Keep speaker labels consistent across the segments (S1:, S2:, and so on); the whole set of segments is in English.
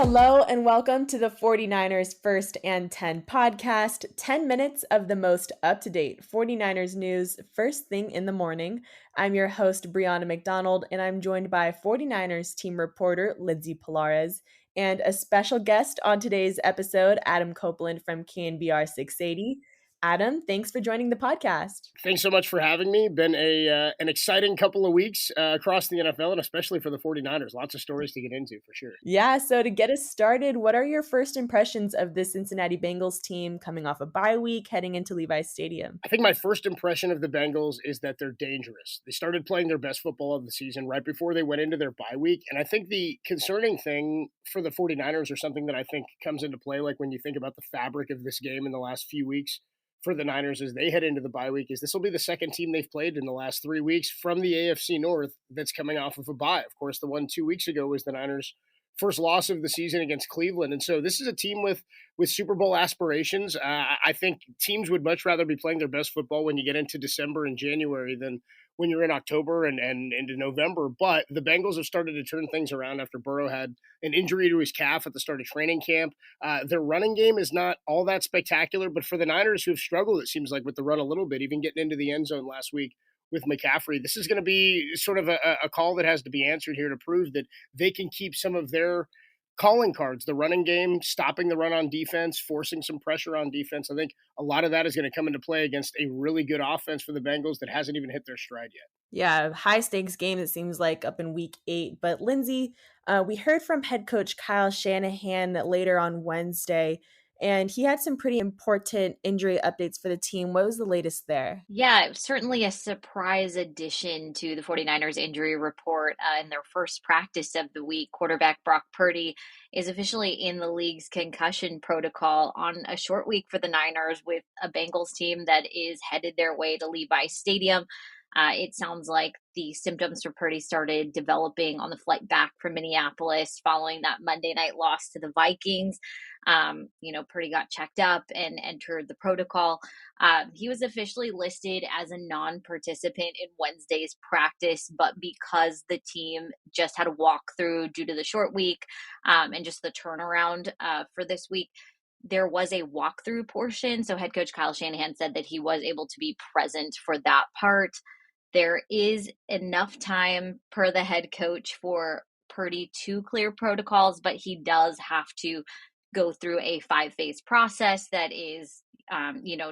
S1: Hello and welcome to the 49ers First and 10 podcast, 10 minutes of the most up-to-date 49ers news first thing in the morning. I'm your host, Brianna McDonald, and I'm joined by 49ers team reporter, Lindsay Pallares, and a special guest on today's episode, Adam Copeland from KNBR 680. Adam, thanks for joining the podcast.
S2: Thanks so much for having me. Been an exciting couple of weeks across the NFL, and especially for the 49ers. Lots of stories to get into, for sure.
S1: Yeah, so to get us started, what are your first impressions of the Cincinnati Bengals team coming off a bye week, heading into Levi Stadium?
S2: I think my first impression of the Bengals is that they're dangerous. They started playing their best football of the season right before they went into their bye week, and I think the concerning thing for the 49ers, or something that I think comes into play, like when you think about the fabric of this game in the last few weeks, for the Niners as they head into the bye week, is this will be the second team they've played in the last 3 weeks from the AFC North that's coming off of a bye. Of course, the one 2 weeks ago was the Niners' first loss of the season against Cleveland. And so this is a team with Super Bowl aspirations. I think teams would much rather be playing their best football when you get into December and January than when you're in October and into November. But the Bengals have started to turn things around after Burrow had an injury to his calf at the start of training camp. Their running game is not all that spectacular, but for the Niners, who have struggled, it seems like, with the run a little bit, even getting into the end zone last week with McCaffrey, this is going to be sort of a call that has to be answered here to prove that they can keep some of their calling cards, the running game, stopping the run on defense, forcing some pressure on defense. I think a lot of that is going to come into play against a really good offense for the Bengals that hasn't even hit their stride yet.
S1: Yeah, high stakes game, it seems like, up in week 8. But Lindsay, we heard from head coach Kyle Shanahan later on Wednesday, and he had some pretty important injury updates for the team. What was the latest there?
S3: Yeah, it was certainly a surprise addition to the 49ers injury report in their first practice of the week. Quarterback Brock Purdy is officially in the league's concussion protocol on a short week for the Niners, with a Bengals team that is headed their way to Levi Stadium. It sounds like the symptoms for Purdy started developing on the flight back from Minneapolis following that Monday night loss to the Vikings. Purdy got checked up and entered the protocol. He was officially listed as a non-participant in Wednesday's practice, but because the team just had a walkthrough due to the short week and just the turnaround for this week, there was a walkthrough portion. So head coach Kyle Shanahan said that he was able to be present for that part. There is enough time per the head coach for Purdy to clear protocols, but he does have to go through a 5-phase process that is,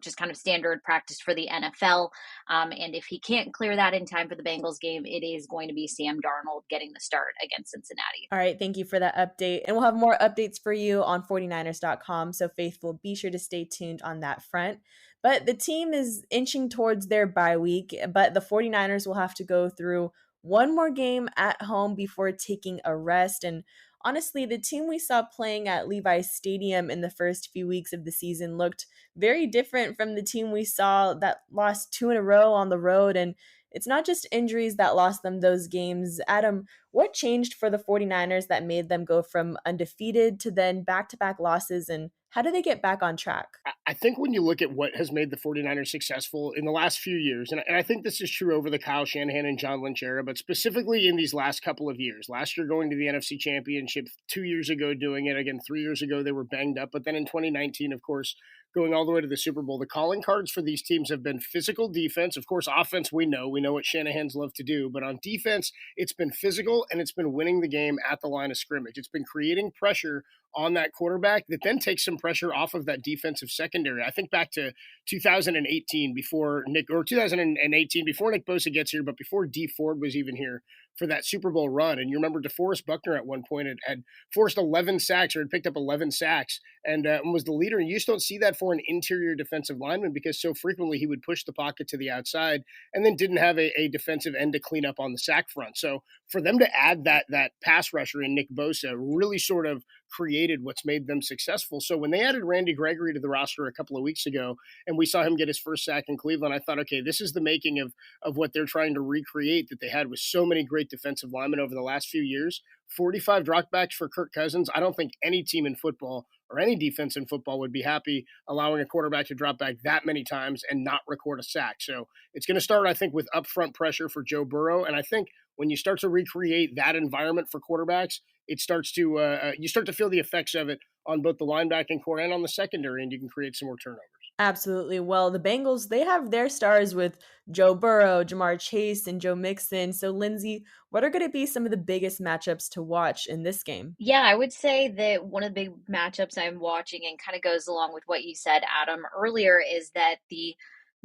S3: just kind of standard practice for the NFL. And if he can't clear that in time for the Bengals game, it is going to be Sam Darnold getting the start against Cincinnati.
S1: All right, thank you for that update. And we'll have more updates for you on 49ers.com. So faithful, be sure to stay tuned on that front. But the team is inching towards their bye week, but the 49ers will have to go through one more game at home before taking a rest. And honestly, the team we saw playing at Levi Stadium in the first few weeks of the season looked very different from the team we saw that lost 2 in a row on the road. And it's not just injuries that lost them those games. Adam, what changed for the 49ers that made them go from undefeated to then back-to-back losses, and how do they get back on track?
S2: I think when you look at what has made the 49ers successful in the last few years, and I think this is true over the Kyle Shanahan and John Lynch era, but specifically in these last couple of years, last year going to the NFC Championship, 2 years ago doing it, again 3 years ago they were banged up, but then in 2019, of course, going all the way to the Super Bowl, the calling cards for these teams have been physical defense. Of course, offense, we know what Shanahan's love to do, but on defense, it's been physical and it's been winning the game at the line of scrimmage. It's been creating pressure on that quarterback that then takes some pressure off of that defensive secondary. I think back to 2018 before Nick Bosa gets here, but before Dee Ford was even here for that Super Bowl run. And you remember DeForest Buckner at one point had forced 11 sacks or had picked up 11 sacks and was the leader. And you just don't see that for an interior defensive lineman because so frequently he would push the pocket to the outside and then didn't have a defensive end to clean up on the sack front. So for them to add that pass rusher in Nick Bosa really sort of created what's made them successful. So when they added Randy Gregory to the roster a couple of weeks ago and we saw him get his first sack in Cleveland, I thought, okay, this is the making of what they're trying to recreate that they had with so many great defensive linemen over the last few years. 45 dropbacks for Kirk Cousins. I don't think any team in football or any defense in football would be happy allowing a quarterback to drop back that many times and not record a sack. So it's going to start, I think, with upfront pressure for Joe Burrow. And I think when you start to recreate that environment for quarterbacks, it starts to you start to feel the effects of it on both the linebacking core and on the secondary, and you can create some more turnovers.
S1: Absolutely. Well, the Bengals, they have their stars with Joe Burrow, Jamar Chase, and Joe Mixon. So, Lindsay, what are going to be some of the biggest matchups to watch in this game?
S3: Yeah, I would say that one of the big matchups I'm watching and kind of goes along with what you said, Adam, earlier is that the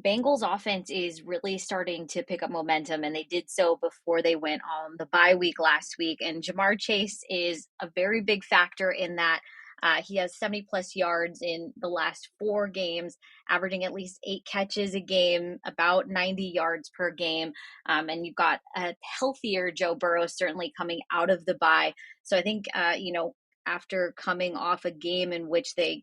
S3: Bengals offense is really starting to pick up momentum, and they did so before they went on the bye week last week. And Jamar Chase is a very big factor in that. He has 70 plus yards in the last 4 games, averaging at least 8 catches a game, about 90 yards per game. And you've got a healthier Joe Burrow certainly coming out of the bye. So I think, after coming off a game in which the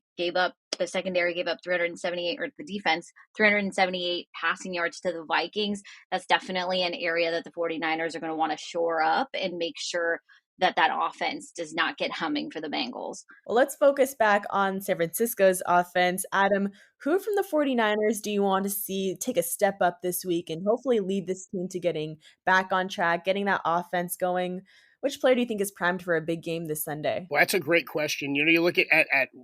S3: secondary gave up 378, or the defense, 378 passing yards to the Vikings, that's definitely an area that the 49ers are going to want to shore up and make sure that that offense does not get humming for the Bengals.
S1: Well, let's focus back on San Francisco's offense. Adam, who from the 49ers do you want to see take a step up this week and hopefully lead this team to getting back on track, getting that offense going? Which player do you think is primed for a big game this Sunday?
S2: Well, that's a great question. You look at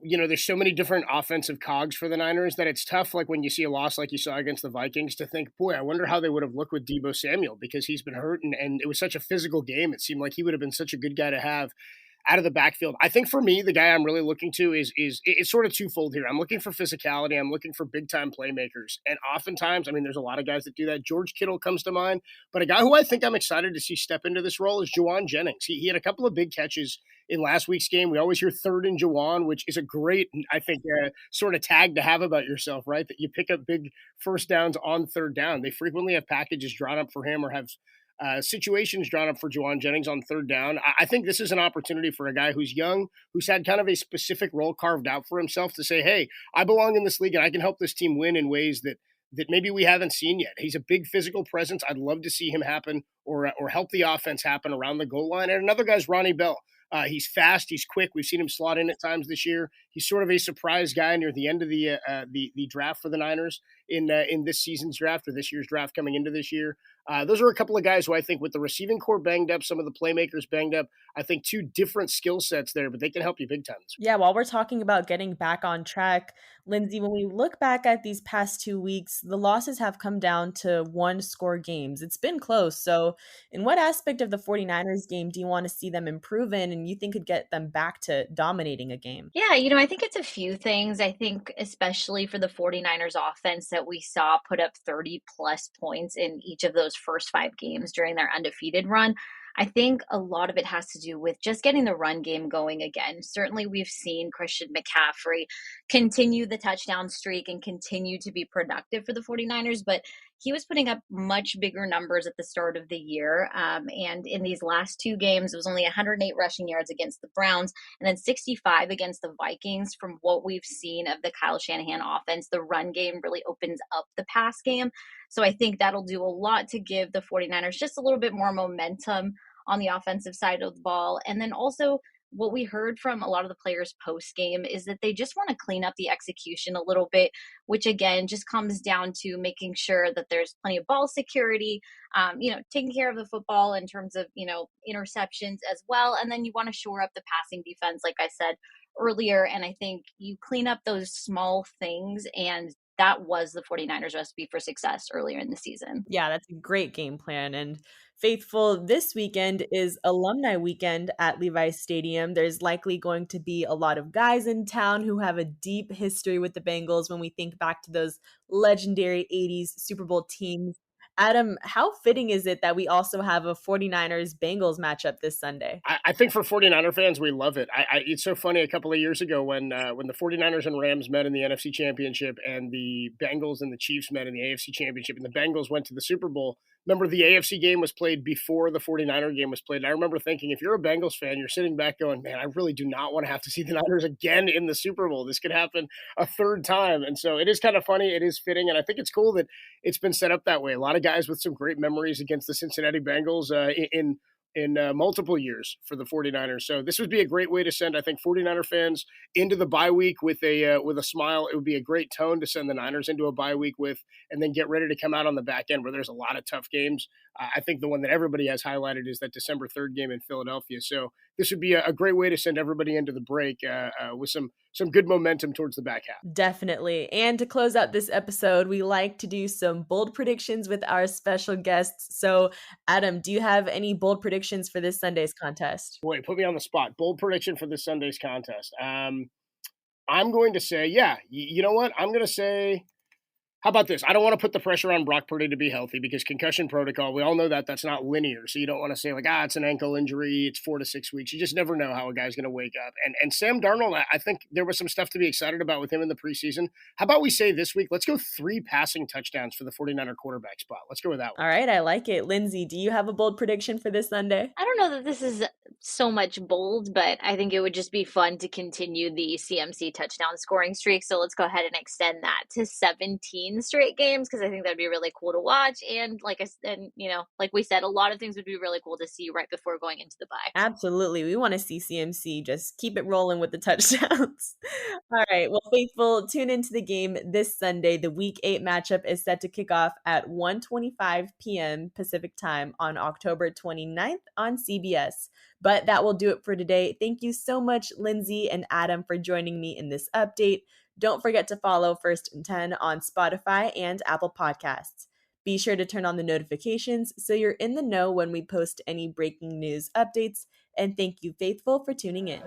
S2: there's so many different offensive cogs for the Niners that it's tough, like when you see a loss like you saw against the Vikings, to think, boy, I wonder how they would have looked with Deebo Samuel, because he's been hurt and it was such a physical game. It seemed like he would have been such a good guy to have out of the backfield. I think for me, the guy I'm really looking to is it's sort of twofold here. I'm looking for physicality. I'm looking for big time playmakers. And oftentimes, I mean, there's a lot of guys that do that. George Kittle comes to mind, but a guy who I think I'm excited to see step into this role is Jauan Jennings. He had a couple of big catches in last week's game. We always hear third and Jauan, which is a great, I think, sort of tag to have about yourself, right? That you pick up big first downs on third down. They frequently have packages drawn up for him or have situations drawn up for Jauan Jennings on third down. I think this is an opportunity for a guy who's young, who's had kind of a specific role carved out for himself to say, hey, I belong in this league and I can help this team win in ways that maybe we haven't seen yet. He's a big physical presence. I'd love to see him happen or help the offense happen around the goal line. And another guy's Ronnie Bell. He's fast. He's quick. We've seen him slot in at times this year. He's sort of a surprise guy near the end of the draft for the Niners in this season's draft, or this year's draft coming into this year. Those are a couple of guys who I think, with the receiving core banged up, some of the playmakers banged up, I think two different skill sets there, but they can help you big time.
S1: Yeah, while we're talking about getting back on track, Lindsay, when we look back at these past 2 weeks, the losses have come down to one-score games. It's been close. So, in what aspect of the 49ers game do you want to see them improve in and you think could get them back to dominating a game?
S3: Yeah, I think it's a few things. I think especially for the 49ers offense that we saw put up 30 plus points in each of those first 5 games during their undefeated run. I think a lot of it has to do with just getting the run game going again. Certainly, we've seen Christian McCaffrey continue the touchdown streak and continue to be productive for the 49ers, but he was putting up much bigger numbers at the start of the year. And in these last 2 games, it was only 108 rushing yards against the Browns and then 65 against the Vikings. From what we've seen of the Kyle Shanahan offense, the run game really opens up the pass game. So I think that'll do a lot to give the 49ers just a little bit more momentum on the offensive side of the ball. And then also, what we heard from a lot of the players post game is that they just want to clean up the execution a little bit, which again just comes down to making sure that there's plenty of ball security, taking care of the football in terms of, interceptions as well. And then you want to shore up the passing defense, like I said earlier. And I think you clean up those small things, and that was the 49ers recipe for success earlier in the season.
S1: Yeah, that's a great game plan. And Faithful, this weekend is alumni weekend at Levi Stadium. There's likely going to be a lot of guys in town who have a deep history with the Bengals when we think back to those legendary 80s Super Bowl teams. Adam, how fitting is it that we also have a 49ers Bengals matchup this Sunday?
S2: I think for 49er fans, we love it. It's so funny, a couple of years ago when the 49ers and Rams met in the NFC Championship and the Bengals and the Chiefs met in the AFC Championship and the Bengals went to the Super Bowl. Remember, the AFC game was played before the 49er game was played. And I remember thinking, if you're a Bengals fan, you're sitting back going, man, I really do not want to have to see the Niners again in the Super Bowl. This could happen a third time. And so it is kind of funny. It is fitting. And I think it's cool that it's been set up that way. A lot of guys with some great memories against the Cincinnati Bengals in multiple years for the 49ers. So this would be a great way to send, I think, 49er fans into the bye week with a smile. It would be a great tone to send the Niners into a bye week with, and then get ready to come out on the back end where there's a lot of tough games I think the one that everybody has highlighted is that December 3rd game in Philadelphia. So this would be a great way to send everybody into the break with some good momentum towards the back half.
S1: Definitely. And to close out this episode, we like to do some bold predictions with our special guests. So, Adam, do you have any bold predictions for this Sunday's contest?
S2: Boy, put me on the spot. Bold prediction for this Sunday's contest. I'm going to say, yeah, you know what? I'm going to say, how about this? I don't want to put the pressure on Brock Purdy to be healthy because concussion protocol, we all know that that's not linear. So you don't want to say like, it's an ankle injury. It's 4 to 6 weeks. You just never know how a guy's going to wake up. And Sam Darnold, I think there was some stuff to be excited about with him in the preseason. How about we say this week, let's go 3 passing touchdowns for the 49er quarterback spot. Let's go with that one.
S1: All right. I like it. Lindsay, do you have a bold prediction for this Sunday?
S3: I don't know that this is so much bold, but I think it would just be fun to continue the CMC touchdown scoring streak. So let's go ahead and extend that to 17 straight games because I think that'd be really cool to watch. And like we said, a lot of things would be really cool to see right before going into the bye.
S1: Absolutely. We want to see CMC just keep it rolling with the touchdowns. All right. Well, faithful, tune into the game this Sunday. The Week 8 matchup is set to kick off at 1:25 p.m. Pacific time on October 29th on CBS. But that will do it for today. Thank you so much, Lindsay and Adam, for joining me in this update. Don't forget to follow First and 10 on Spotify and Apple Podcasts. Be sure to turn on the notifications so you're in the know when we post any breaking news updates. And thank you, Faithful, for tuning in.